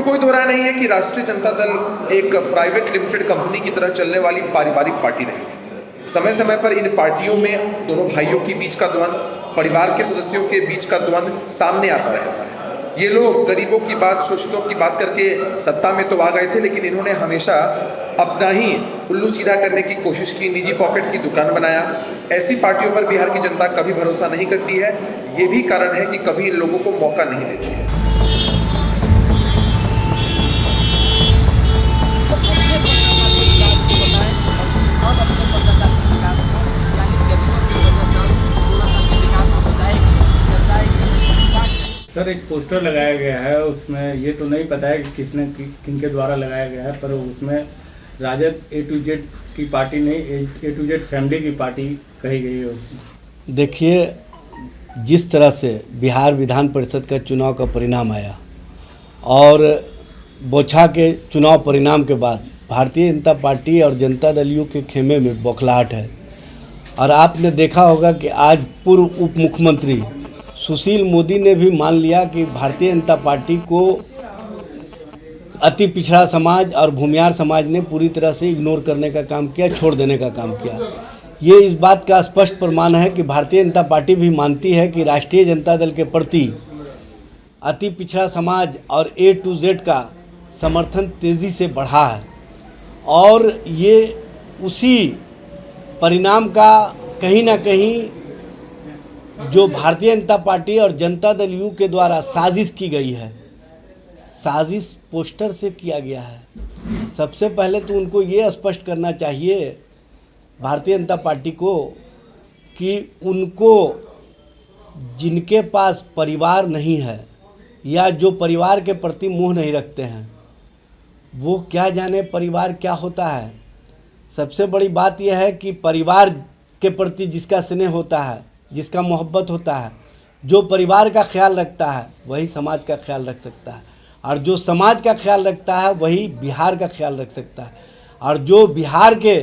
कोई दो राय नहीं है कि राष्ट्रीय जनता दल एक प्राइवेट लिमिटेड कंपनी की तरह चलने वाली पारिवारिक पार्टी रही। समय समय पर इन पार्टियों में दोनों भाइयों के बीच का द्वंद्व, परिवार के सदस्यों के बीच का द्वंद्व सामने आता रहता है। ये लोग गरीबों की बात, शोषितों की बात करके सत्ता में तो आ गए थे, लेकिन इन्होंने हमेशा अपना ही उल्लू सीधा करने की कोशिश की, निजी पॉकेट की दुकान बनाया। ऐसी पार्टियों पर बिहार की जनता कभी भरोसा नहीं करती है। ये भी कारण है कि कभी इन लोगों को मौका नहीं देती है। सर, एक पोस्टर लगाया गया है, उसमें ये तो नहीं पता है कि किसने किनके द्वारा लगाया गया है, पर उसमें राजद A to Z की पार्टी नहीं, A to Z फैमिली की पार्टी कही गई है उसमें। देखिए, जिस तरह से बिहार विधान परिषद का चुनाव का परिणाम आया और बोछा के चुनाव परिणाम के बाद भारतीय जनता पार्टी और जनता दलियों के खेमे में बौखलाहट है। और आपने देखा होगा कि आज पूर्व उप मुख्यमंत्री सुशील मोदी ने भी मान लिया कि भारतीय जनता पार्टी को अति पिछड़ा समाज और भूमिहार समाज ने पूरी तरह से इग्नोर करने का काम किया, छोड़ देने का काम किया। ये इस बात का स्पष्ट प्रमाण है कि भारतीय जनता पार्टी भी मानती है कि राष्ट्रीय जनता दल के प्रति अति पिछड़ा समाज और A to Z का समर्थन तेज़ी से बढ़ा है। और ये उसी परिणाम का कहीं ना कहीं जो भारतीय जनता पार्टी और जनता दल यू के द्वारा साजिश की गई है, साजिश पोस्टर से किया गया है। सबसे पहले तो उनको ये स्पष्ट करना चाहिए भारतीय जनता पार्टी को कि उनको जिनके पास परिवार नहीं है या जो परिवार के प्रति मोह नहीं रखते हैं, वो क्या जाने परिवार क्या होता है। सबसे बड़ी बात यह है कि परिवार के प्रति जिसका स्नेह होता है, जिसका मोहब्बत होता है, जो परिवार का ख्याल रखता है, वही समाज का ख्याल रख सकता है। और जो समाज का ख्याल रखता है वही बिहार का ख्याल रख सकता है। और जो बिहार के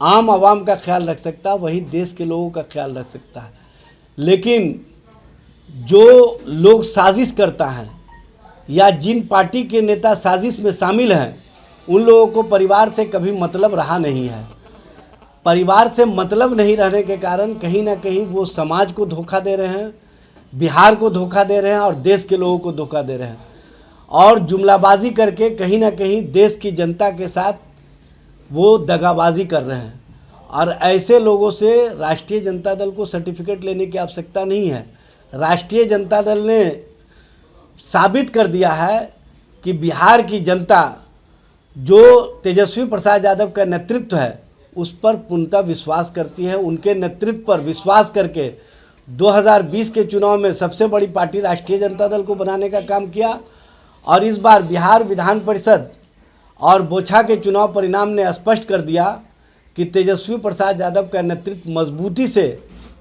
आम आवाम का ख्याल रख सकता है वही देश के लोगों का ख्याल रख सकता है। लेकिन जो लोग साजिश करता है या जिन पार्टी के नेता साजिश में शामिल हैं, उन लोगों को परिवार से कभी मतलब रहा नहीं है। परिवार से मतलब नहीं रहने के कारण कहीं ना कहीं वो समाज को धोखा दे रहे हैं, बिहार को धोखा दे रहे हैं और देश के लोगों को धोखा दे रहे हैं। और जुमलाबाजी करके कहीं ना कहीं देश की जनता के साथ वो दगाबाजी कर रहे हैं। और ऐसे लोगों से राष्ट्रीय जनता दल को सर्टिफिकेट लेने की आवश्यकता नहीं है। राष्ट्रीय जनता दल ने साबित कर दिया है कि बिहार की जनता जो तेजस्वी प्रसाद यादव का नेतृत्व है उस पर पूर्णतः विश्वास करती है। उनके नेतृत्व पर विश्वास करके 2020 के चुनाव में सबसे बड़ी पार्टी राष्ट्रीय जनता दल को बनाने का काम किया। और इस बार बिहार विधान परिषद और बोछा के चुनाव परिणाम ने स्पष्ट कर दिया कि तेजस्वी प्रसाद यादव का नेतृत्व मजबूती से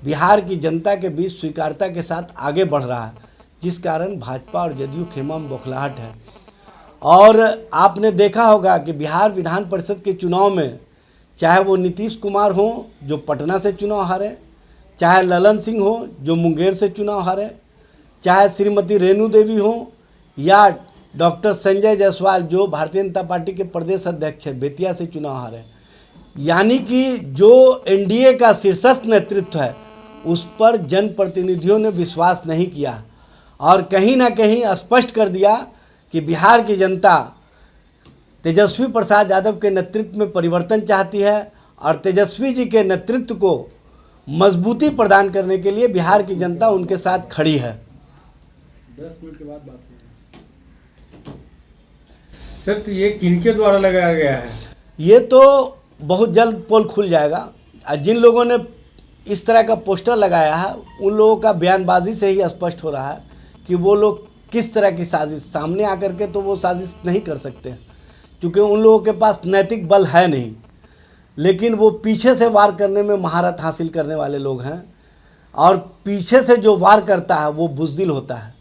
बिहार की जनता के बीच स्वीकार्यता के साथ आगे बढ़ रहा है, जिस कारण भाजपा और जदयू खेमा में बौखलाहट है। और आपने देखा होगा कि बिहार विधान परिषद के चुनाव में चाहे वो नीतीश कुमार हो जो पटना से चुनाव हारे, चाहे ललन सिंह हो जो मुंगेर से चुनाव हारे, चाहे श्रीमती रेणु देवी हो या डॉक्टर संजय जायसवाल जो भारतीय जनता पार्टी के प्रदेश अध्यक्ष है, बेतिया से चुनाव हारे। यानी कि जो एनडीए का शीर्षस्थ नेतृत्व है उस पर जनप्रतिनिधियों ने विश्वास नहीं किया और कहीं ना कहीं स्पष्ट कर दिया कि बिहार की जनता तेजस्वी प्रसाद यादव के नेतृत्व में परिवर्तन चाहती है और तेजस्वी जी के नेतृत्व को मजबूती प्रदान करने के लिए बिहार की जनता उनके साथ खड़ी है। 10 मिनट के बाद बात होगी। सर, तो ये किनके द्वारा लगाया गया है? ये तो बहुत जल्द पोल खुल जाएगा। जिन लोगों ने इस तरह का पोस्टर लगाया है उन लोगों का बयानबाजी से ही स्पष्ट हो रहा है कि वो लोग किस तरह की साजिश, सामने आकर के तो वो साजिश नहीं कर सकते क्योंकि उन लोगों के पास नैतिक बल है नहीं, लेकिन वो पीछे से वार करने में महारत हासिल करने वाले लोग हैं। और पीछे से जो वार करता है वो बुज़दिल होता है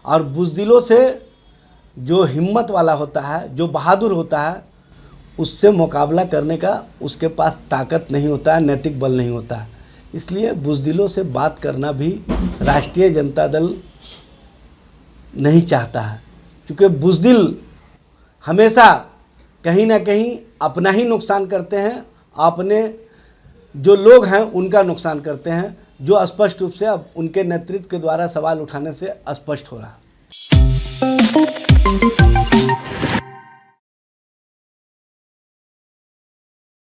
और बुज़दिलों से जो हिम्मत वाला होता है, जो बहादुर होता है, उससे मुकाबला करने का उसके पास ताकत नहीं होता है, नैतिक बल नहीं होता है। इसलिए बुज़दिलों से बात करना भी राष्ट्रीय जनता दल नहीं चाहता है, क्योंकि बुज़दिल हमेशा कहीं ना कहीं अपना ही नुकसान करते हैं, अपने जो लोग हैं उनका नुकसान करते हैं, जो स्पष्ट रूप से अब उनके नेतृत्व के द्वारा सवाल उठाने से स्पष्ट हो रहा है।